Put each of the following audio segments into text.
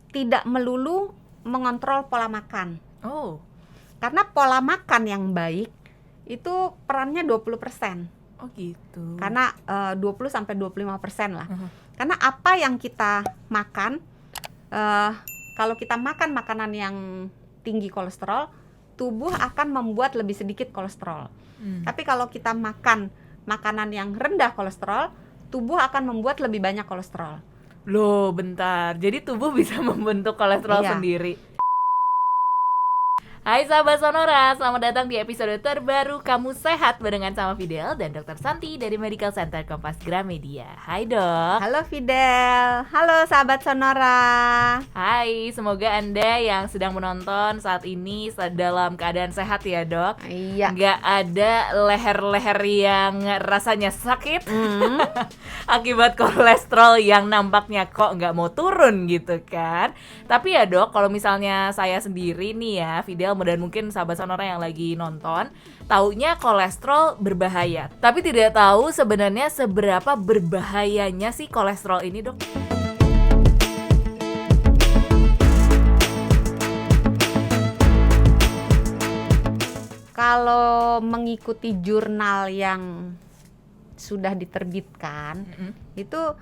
tidak melulu mengontrol pola makan. Oh. Karena pola makan yang baik itu perannya 20%. Oh gitu. Karena 20-25% lah. Uh-huh. Karena apa yang kita makan, kalau kita makan makanan yang tinggi kolesterol, tubuh akan membuat lebih sedikit kolesterol. Tapi kalau kita makan makanan yang rendah kolesterol, tubuh akan membuat lebih banyak kolesterol. Loh, bentar. Jadi tubuh bisa membentuk kolesterol Iya. sendiri. Hai sahabat Sonora, selamat datang di episode terbaru Kamu Sehat barengan sama Fidel dan Dr. Santi dari Medical Center Kompas Gramedia. Hai dok. Halo Fidel, halo sahabat Sonora. Hai, semoga Anda yang sedang menonton saat ini dalam keadaan sehat ya dok. Iya. Nggak ada leher-leher yang rasanya sakit akibat kolesterol yang nampaknya kok nggak mau turun gitu kan. Tapi ya dok, kalau misalnya saya sendiri nih ya Fidel, dan mungkin sahabat Sonora yang lagi nonton taunya kolesterol berbahaya, tapi tidak tahu sebenarnya seberapa berbahayanya sih kolesterol ini dok. Kalau mengikuti jurnal yang sudah diterbitkan, itu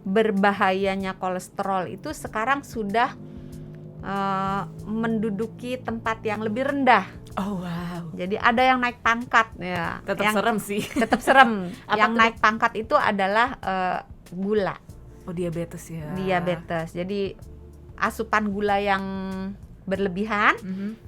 berbahayanya kolesterol itu sekarang sudah menduduki tempat yang lebih rendah. Oh wow. Jadi ada yang naik pangkat ya. Tetap serem sih. Tetap serem. Apa yang tuh? Naik pangkat itu adalah gula. Oh diabetes ya. Diabetes. Jadi asupan gula yang berlebihan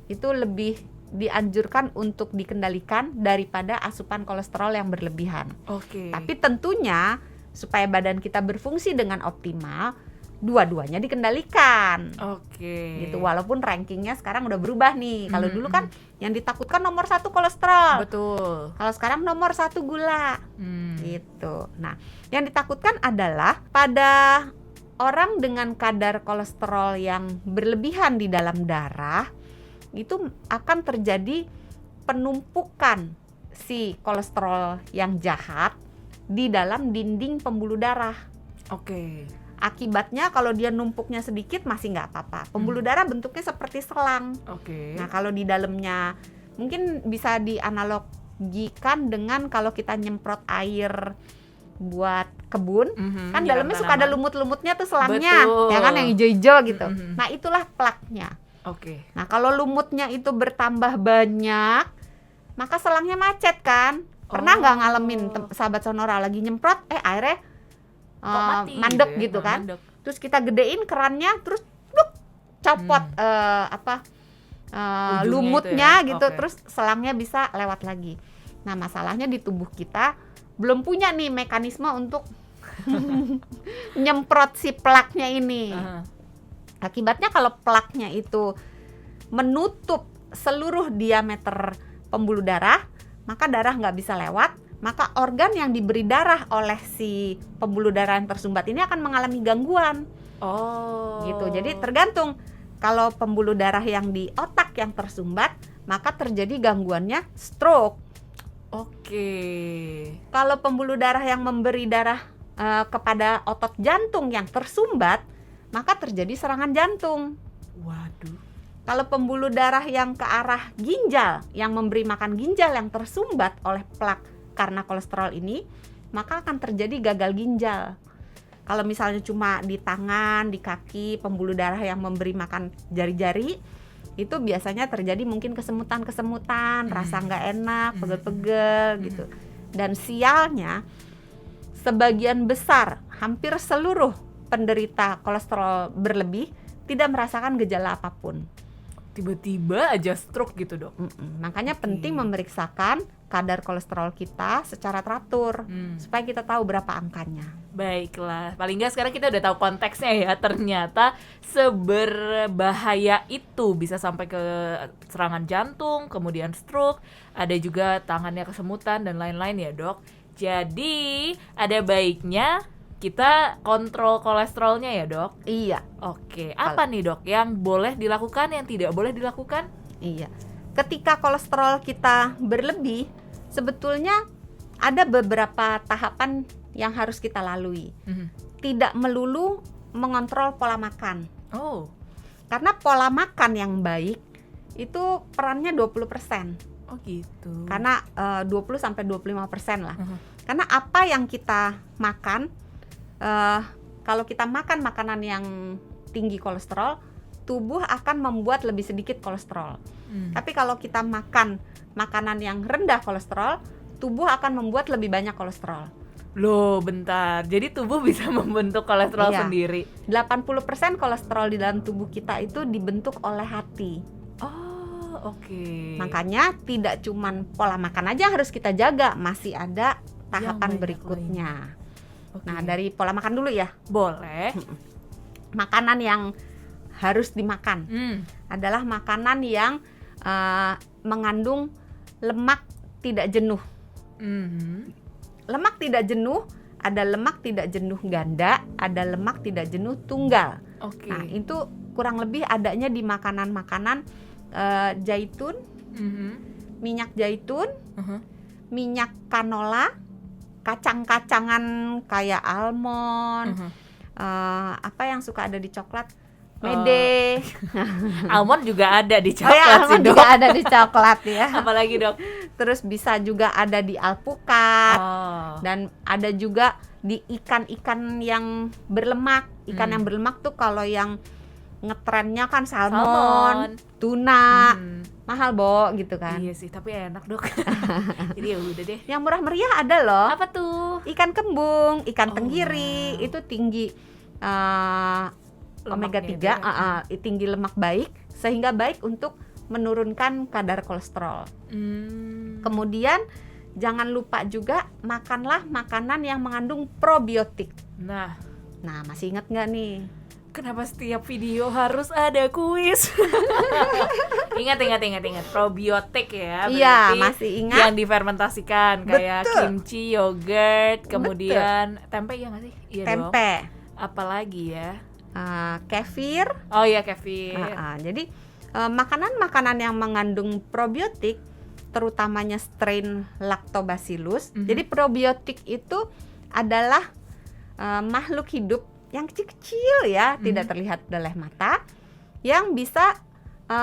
itu lebih dianjurkan untuk dikendalikan daripada asupan kolesterol yang berlebihan. Oke. Tapi tentunya supaya badan kita berfungsi dengan optimal, dua-duanya dikendalikan. Oke. Gitu. Walaupun rankingnya sekarang udah berubah nih. Kalau dulu kan yang ditakutkan nomor 1 kolesterol. Betul. Kalau sekarang nomor 1 gula. Gitu. Nah, yang ditakutkan adalah pada orang dengan kadar kolesterol yang berlebihan di dalam darah, itu akan terjadi penumpukan si kolesterol yang jahat di dalam dinding pembuluh darah. Oke. Akibatnya kalau dia numpuknya sedikit masih nggak apa-apa. Pembuluh darah bentuknya seperti selang. Oke. Nah kalau di dalamnya mungkin bisa dianalogikan dengan kalau kita nyemprot air buat kebun, kan dalamnya suka ada lumut-lumutnya tuh selangnya. Betul. Ya kan yang hijau-hijau gitu. Nah itulah plaknya. Oke. Nah kalau lumutnya itu bertambah banyak, maka selangnya macet kan. Pernah nggak ngalamin sahabat Sonora lagi nyemprot, airnya Mati mandek ya? gitu kan? Mandek. Terus kita gedein kerannya, terus copot Ujungnya lumutnya itu ya? gitu, Oke. terus selangnya bisa lewat lagi. Nah masalahnya di tubuh kita belum punya nih mekanisme untuk nyemprot si plaknya ini. Akibatnya kalau plaknya itu menutup seluruh diameter pembuluh darah, maka darah nggak bisa lewat, maka organ yang diberi darah oleh si pembuluh darah yang tersumbat ini akan mengalami gangguan. Oh. Gitu. Jadi tergantung, kalau pembuluh darah yang di otak yang tersumbat, maka terjadi gangguannya stroke. Oke. Kalau pembuluh darah yang memberi darah kepada otot jantung yang tersumbat, maka terjadi serangan jantung. Waduh. Kalau pembuluh darah yang ke arah ginjal, yang memberi makan ginjal yang tersumbat oleh plak karena kolesterol ini, maka akan terjadi gagal ginjal. Kalau misalnya cuma di tangan, di kaki, pembuluh darah yang memberi makan jari-jari, itu biasanya terjadi mungkin kesemutan-kesemutan, rasa nggak enak, pegel-pegel gitu. Dan sialnya, sebagian besar, hampir seluruh penderita kolesterol berlebih tidak merasakan gejala apapun. Tiba-tiba aja stroke gitu dok. Makanya penting memeriksakan kadar kolesterol kita secara teratur supaya kita tahu berapa angkanya. Baiklah, paling nggak sekarang kita udah tahu konteksnya ya. Ternyata seberbahaya itu, bisa sampai ke serangan jantung, kemudian stroke, ada juga tangannya kesemutan dan lain-lain ya dok. Jadi ada baiknya kita kontrol kolesterolnya ya dok. Iya. Oke, apa nih dok yang boleh dilakukan, yang tidak boleh dilakukan? Iya. Ketika kolesterol kita berlebih, sebetulnya ada beberapa tahapan yang harus kita lalui. Tidak melulu mengontrol pola makan. Oh. Karena pola makan yang baik itu perannya 20%. Oh gitu. Karena 20 sampai 25% lah. Uh-huh. Karena apa yang kita makan, kalau kita makan makanan yang tinggi kolesterol, tubuh akan membuat lebih sedikit kolesterol. Tapi kalau kita makan makanan yang rendah kolesterol, tubuh akan membuat lebih banyak kolesterol. Loh, bentar. Jadi tubuh bisa membentuk kolesterol Iya. sendiri. 80% kolesterol di dalam tubuh kita itu dibentuk oleh hati. Oh, oke. Makanya tidak cuman pola makan aja harus kita jaga, masih ada tahapan banyak berikutnya. Oke. Nah, dari pola makan dulu ya. Boleh. Makanan yang harus dimakan adalah makanan yang mengandung lemak tidak jenuh. Lemak tidak jenuh, ada lemak tidak jenuh ganda, ada lemak tidak jenuh tunggal. Oke. Nah, itu kurang lebih adanya di makanan-makanan zaitun, minyak zaitun, minyak canola, kacang-kacangan kayak almond, apa yang suka ada di coklat? Mede. Almond juga ada di Oh ya, coklat sih, almond Dok. juga ada di coklat ya. Apalagi, Dok? Terus bisa juga ada di alpukat. Oh. Dan ada juga di ikan-ikan yang berlemak. Ikan yang berlemak tuh kalau yang ngetrennya kan salmon, tuna, mahal Bo gitu kan. Iya sih, tapi enak, Dok. Jadi ya udah deh. Yang murah meriah ada loh. Apa tuh? Ikan kembung, ikan Oh, tenggiri, wow. itu tinggi omega Lemaknya 3, tinggi lemak baik, sehingga baik untuk menurunkan kadar kolesterol. Kemudian jangan lupa juga makanlah makanan yang mengandung probiotik. Nah, Masih ingat nggak nih? kenapa setiap video harus ada kuis? Ingat. Probiotik ya. Iya, berarti masih ingat. yang difermentasikan kayak Betul. kimchi, yogurt, kemudian tempe ya nggak sih? Iya dong. Tempe, Apalagi ya? kefir. Oh iya, kefir. Jadi makanan-makanan yang mengandung probiotik, terutamanya strain Lactobacillus. Jadi probiotik itu adalah makhluk hidup yang kecil-kecil ya, tidak terlihat oleh mata, yang bisa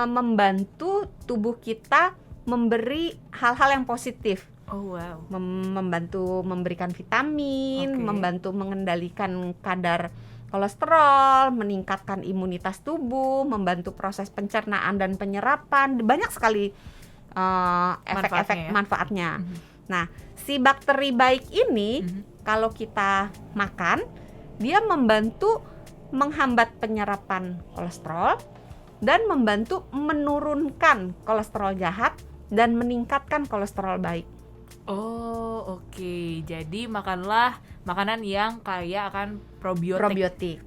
membantu tubuh kita memberi hal-hal yang positif. Oh wow. Membantu memberikan vitamin, Oke. membantu mengendalikan kadar kolesterol, meningkatkan imunitas tubuh, membantu proses pencernaan dan penyerapan, banyak sekali efek-efek manfaatnya. Nah, si bakteri baik ini kalau kita makan, dia membantu menghambat penyerapan kolesterol dan membantu menurunkan kolesterol jahat dan meningkatkan kolesterol baik. Oh oke. Jadi makanlah makanan yang kaya akan probiotik.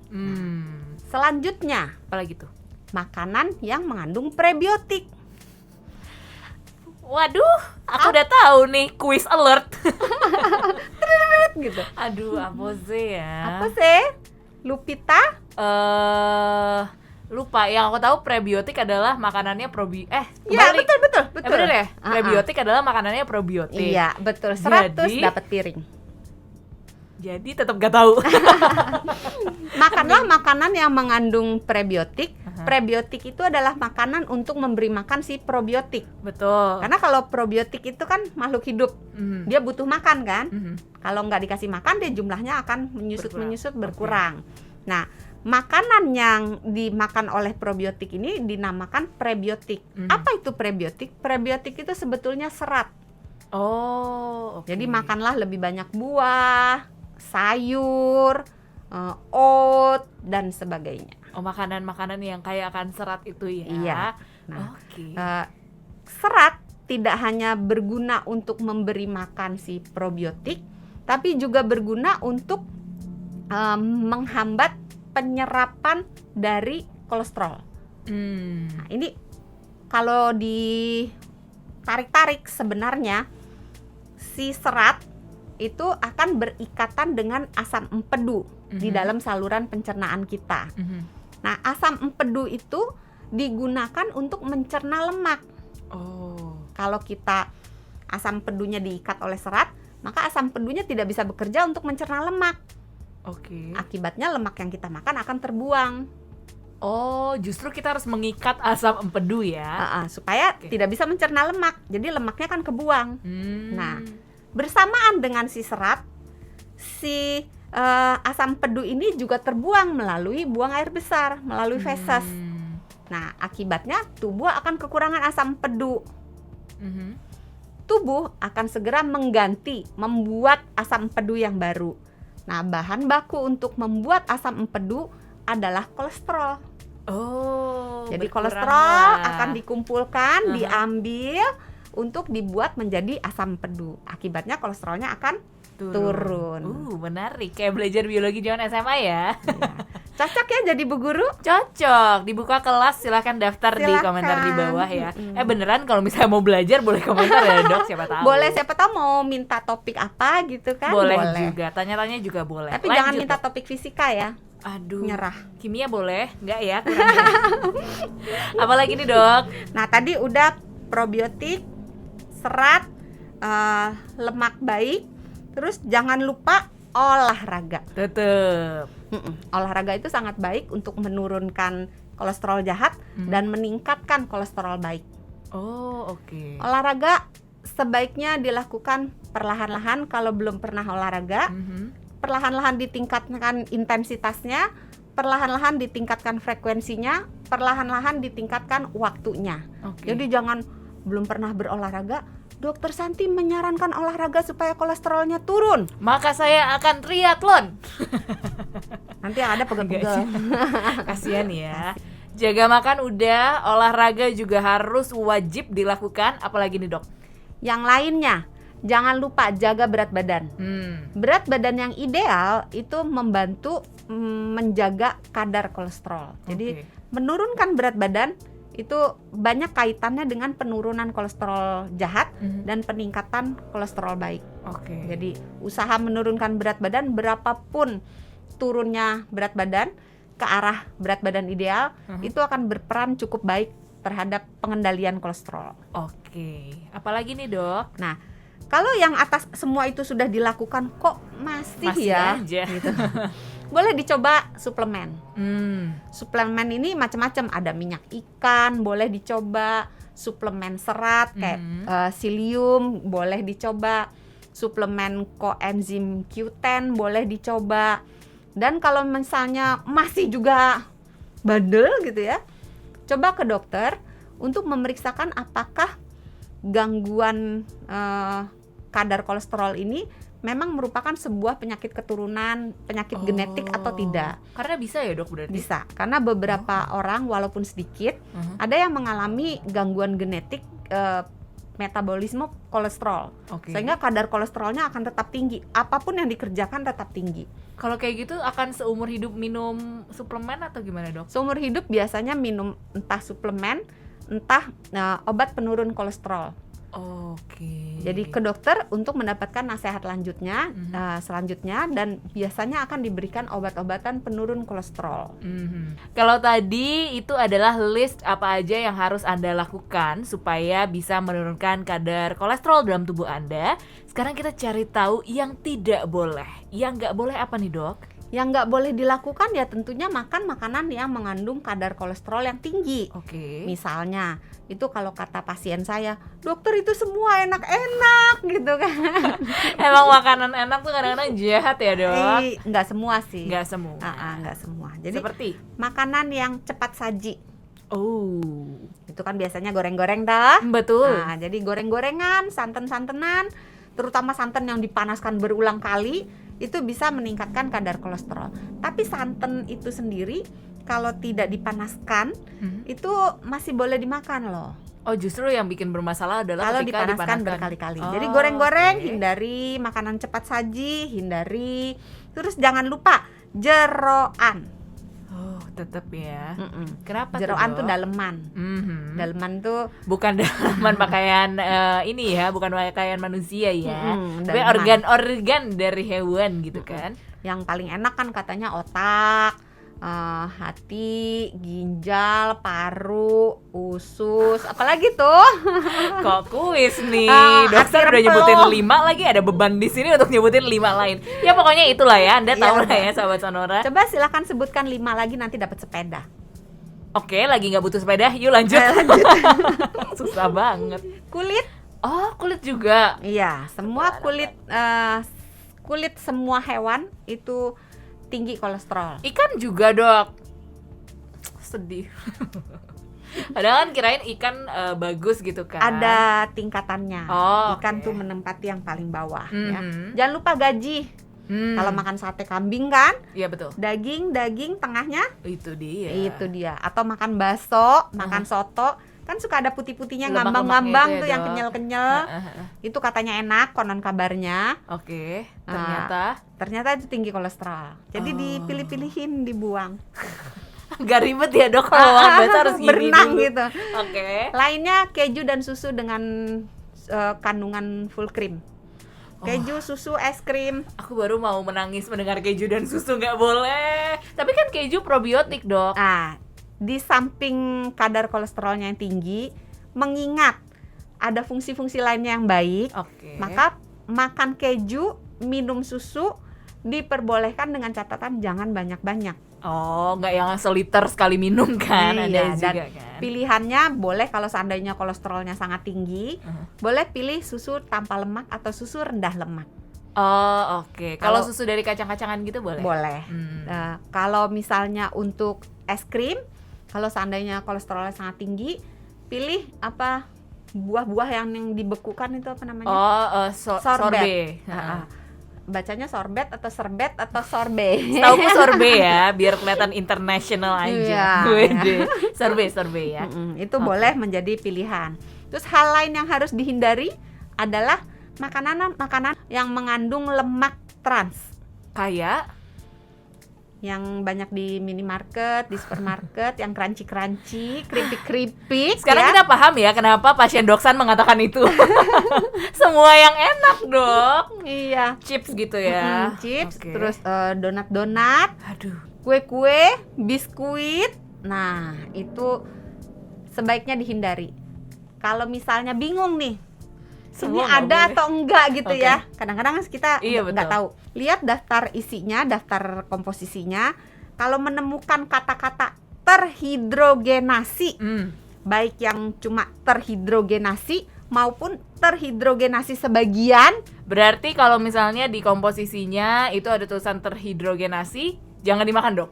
Selanjutnya, Apalagi tuh? makanan yang mengandung prebiotik. Waduh, aku udah tahu nih, quiz alert. Gitu. Aduh, apa sih ya? Apa sih? Lupita? Lupa. Yang aku tahu prebiotik adalah makanannya Iya, betul. Bener ya? Prebiotik adalah makanannya probiotik. Iya, betul. 100 Jadi- dapat piring. Jadi tetap gak tahu. Makanlah makanan yang mengandung prebiotik. Prebiotik itu adalah makanan untuk memberi makan si probiotik. Betul. Karena kalau probiotik itu kan makhluk hidup, dia butuh makan kan. Kalau nggak dikasih makan, dia jumlahnya akan menyusut berkurang. Nah, makanan yang dimakan oleh probiotik ini dinamakan prebiotik. Apa itu prebiotik? Prebiotik itu sebetulnya serat. Oh, oke. Jadi makanlah lebih banyak buah, sayur, oat dan sebagainya. Oh, makanan-makanan yang kaya akan serat itu ya. Iya. Nah, Oke. serat tidak hanya berguna untuk memberi makan si probiotik, tapi juga berguna untuk menghambat penyerapan dari kolesterol. Nah, ini kalau ditarik-tarik sebenarnya si serat itu akan berikatan dengan asam empedu di dalam saluran pencernaan kita. Nah, asam empedu itu digunakan untuk mencerna lemak. Oh. Kalau kita asam empedunya diikat oleh serat, maka asam empedunya tidak bisa bekerja untuk mencerna lemak. Oke. Akibatnya lemak yang kita makan akan terbuang. Oh, justru kita harus mengikat asam empedu ya. Supaya Oke. tidak bisa mencerna lemak. Jadi lemaknya kan kebuang. Hmm. Nah, bersamaan dengan si serat, si asam empedu ini juga terbuang melalui buang air besar, melalui feses. Nah, akibatnya tubuh akan kekurangan asam empedu. Mhm. Tubuh akan segera mengganti, membuat asam empedu yang baru. Nah, bahan baku untuk membuat asam empedu adalah kolesterol. Oh, Jadi berkurang kolesterol lah. akan dikumpulkan, Aha. diambil untuk dibuat menjadi asam empedu. Akibatnya kolesterolnya akan turun. Menarik. Kayak belajar biologi zaman SMA ya. Ya. Cocok ya jadi bu guru? Cocok. Dibuka kelas silahkan daftar di Silakan. komentar di bawah ya. Mm-mm. Beneran kalau misalnya mau belajar boleh komentar ya dok, siapa tahu. Boleh, siapa tahu mau minta topik apa gitu kan? Boleh juga. Tanya-tanya juga boleh. Tapi Lanjut, jangan minta Dok. topik fisika ya. Aduh. Nyerah. Kimia boleh? Enggak ya? Kurang ya? Apalagi nih dok? Nah, tadi udah probiotik, serat, lemak baik. Terus jangan lupa olahraga. Tetep. Olahraga itu sangat baik untuk menurunkan kolesterol jahat dan meningkatkan kolesterol baik. Oh, oke. Olahraga sebaiknya dilakukan perlahan-lahan. Kalau belum pernah olahraga, perlahan-lahan ditingkatkan intensitasnya, perlahan-lahan ditingkatkan frekuensinya, perlahan-lahan ditingkatkan waktunya. Oke. Jadi jangan belum pernah berolahraga, Dokter Santi menyarankan olahraga supaya kolesterolnya turun. Maka saya akan triathlon. Nanti yang ada pegel-pegel. Kasian ya. Jaga makan udah, olahraga juga harus wajib dilakukan. Apalagi nih dok? Yang lainnya, jangan lupa jaga berat badan. Berat badan yang ideal itu membantu menjaga kadar kolesterol. Jadi menurunkan berat badan itu banyak kaitannya dengan penurunan kolesterol jahat dan peningkatan kolesterol baik. Oke. Jadi usaha menurunkan berat badan, berapapun turunnya berat badan ke arah berat badan ideal, itu akan berperan cukup baik terhadap pengendalian kolesterol. Oke. Apalagi nih dok? Nah, kalau yang atas semua itu sudah dilakukan kok masih ya aja. gitu. Boleh dicoba suplemen. Suplemen ini macam-macam, ada minyak ikan, boleh dicoba, suplemen serat kayak psyllium boleh dicoba, suplemen koenzim Q10 boleh dicoba. Dan kalau misalnya masih juga bandel gitu ya, coba ke dokter untuk memeriksakan apakah gangguan kadar kolesterol ini memang merupakan sebuah penyakit keturunan, penyakit genetik atau tidak. Karena bisa ya dok berarti? Bisa, karena beberapa orang walaupun sedikit ada yang mengalami gangguan genetik metabolisme kolesterol, sehingga kadar kolesterolnya akan tetap tinggi, apapun yang dikerjakan tetap tinggi. Kalau kayak gitu akan seumur hidup minum suplemen atau gimana dok? Seumur hidup biasanya minum entah suplemen, entah obat penurun kolesterol. Oke. Jadi ke dokter untuk mendapatkan nasihat selanjutnya dan biasanya akan diberikan obat-obatan penurun kolesterol. Kalau tadi itu adalah list apa aja yang harus Anda lakukan supaya bisa menurunkan kadar kolesterol dalam tubuh Anda. Sekarang kita cari tahu yang tidak boleh. Yang nggak boleh apa nih dok? Yang nggak boleh dilakukan ya tentunya makan makanan yang mengandung kadar kolesterol yang tinggi. Misalnya itu kalau kata pasien saya, dokter itu semua enak-enak gitu kan. Emang makanan enak tuh kadang-kadang jahat ya dok? Nggak semua sih. Nggak semua. Nggak semua. Jadi seperti makanan yang cepat saji. Itu kan biasanya goreng-goreng dah. Betul. Jadi goreng-gorengan, santan-santanan, terutama santan yang dipanaskan berulang kali, itu bisa meningkatkan kadar kolesterol. Tapi santan itu sendiri kalau tidak dipanaskan itu masih boleh dimakan loh. Oh, justru yang bikin bermasalah adalah kalau ketika dipanaskan berkali-kali. Jadi goreng-goreng, hindari, makanan cepat saji, hindari. Terus jangan lupa jeroan. Tetap ya. Kenapa jeroan tuh daleman. Daleman tuh bukan daleman pakaian ini ya, bukan pakaian manusia ya. Tapi daleman. Organ-organ dari hewan gitu kan. Yang paling enak kan katanya otak, hati, ginjal, paru, usus, apalagi tuh? Kok kuis nih? Dokter udah nyebutin 5 lagi, ada beban di sini untuk nyebutin 5 lain. Ya pokoknya itulah ya, Anda tahu lah ya sahabat Sonora. Coba silakan sebutkan 5 lagi, nanti dapat sepeda. Oke, lagi nggak butuh sepeda, yuk lanjut. Lanjut. Susah banget. Kulit. Oh, kulit juga. Iya, semua kulit semua hewan itu tinggi kolesterol. Ikan juga, Dok. Sedih. Padahal kan kirain ikan bagus gitu kan. Ada tingkatannya. Oh, Ikan oke. tuh menempati yang paling bawah ya. Mhm. Jangan lupa gaji. Kalau makan sate kambing kan, Iya betul. daging tengahnya Itu dia. itu dia. Atau makan bakso, makan soto, kan suka ada putih-putihnya Lemak-lemaknya ngambang-ngambang itu ya, tuh yang Dok. kenyal-kenyal. Itu katanya enak konon kabarnya. Oke, Nah, ternyata itu tinggi kolesterol. Jadi Oh. dipilih-pilihin, dibuang. Gak ribet ya, Dok, kalau makan bakso harus gini berenang dulu. gitu. Oke. Lainnya keju dan susu dengan kandungan full cream. Keju, susu, es krim. Aku baru mau menangis mendengar keju dan susu nggak boleh. Tapi kan keju probiotik, Dok. Ah, di samping kadar kolesterolnya yang tinggi, mengingat ada fungsi-fungsi lainnya yang baik, Oke. maka makan keju, minum susu diperbolehkan dengan catatan jangan banyak-banyak. Oh, nggak yang seliter sekali minum kan? Iya, Ada dan juga kan. pilihannya boleh kalau seandainya kolesterolnya sangat tinggi, boleh pilih susu tanpa lemak atau susu rendah lemak. Oh, oke. Kalau Kalau- susu dari kacang-kacangan gitu boleh? Boleh. Hmm. Nah, kalau misalnya untuk es krim, kalau seandainya kolesterolnya sangat tinggi, pilih apa buah-buah yang dibekukan itu apa namanya? Oh, Sorbet. sorbet. Ah, bacanya sorbet atau serbet atau sorbet? Tahu sorbet ya, biar kelihatan international Iya. aja. Wede. Sorbet ya. Itu Oke. boleh menjadi pilihan. Terus hal lain yang harus dihindari adalah makanan yang mengandung lemak trans, Kayak yang banyak di minimarket, di supermarket, yang crunchy, keripik-keripik. sekarang ya. kita paham ya kenapa pasien Doksan mengatakan itu. Semua yang enak, Dok. Iya. Chips gitu ya. Chips, Oke. terus donat-donat, Aduh. kue-kue, biskuit. Nah, itu sebaiknya dihindari. Kalau misalnya bingung nih, ini Semua nggak ada boleh. atau enggak gitu Oke. ya. Kadang-kadang kita Iya, nggak betul. tahu. Lihat daftar isinya, daftar komposisinya. Kalau menemukan kata-kata terhidrogenasi, baik yang cuma terhidrogenasi maupun terhidrogenasi sebagian, Berarti kalau misalnya di komposisinya itu ada tulisan terhidrogenasi, jangan dimakan, Dok.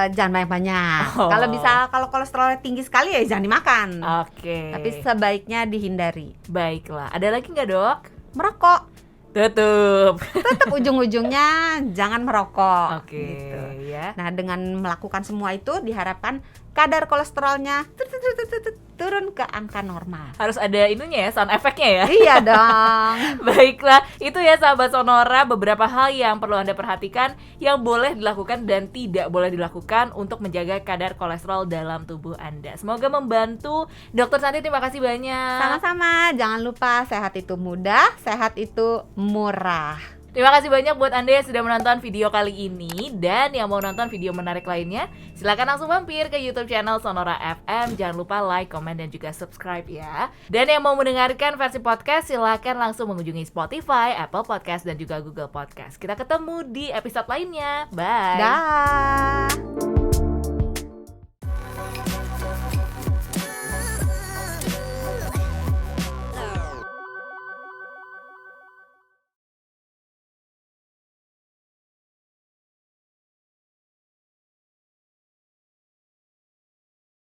jangan banyak-banyak. Oh. Kalau kolesterolnya tinggi sekali ya jangan dimakan. Oke. Tapi sebaiknya dihindari. Baiklah. Ada lagi nggak, Dok? Merokok, Tutup. tetap ujung-ujungnya jangan merokok. Oke, Gitu. ya. Nah, dengan melakukan semua itu diharapkan kadar kolesterolnya turun ke angka normal. Harus ada ininya ya, sound efeknya ya. Iya dong. Baiklah, itu ya sahabat Sonora beberapa hal yang perlu Anda perhatikan yang boleh dilakukan dan tidak boleh dilakukan untuk menjaga kadar kolesterol dalam tubuh Anda. Semoga membantu. Dokter Santi, terima kasih banyak. Sama-sama, jangan lupa sehat itu mudah, sehat itu murah. Terima kasih banyak buat Anda yang sudah menonton video kali ini. Dan yang mau nonton video menarik lainnya, silakan langsung mampir ke YouTube channel Sonora FM. Jangan lupa like, comment, dan juga subscribe ya. Dan yang mau mendengarkan versi podcast, silakan langsung mengunjungi Spotify, Apple Podcast, dan juga Google Podcast. Kita ketemu di episode lainnya. Bye. Dah.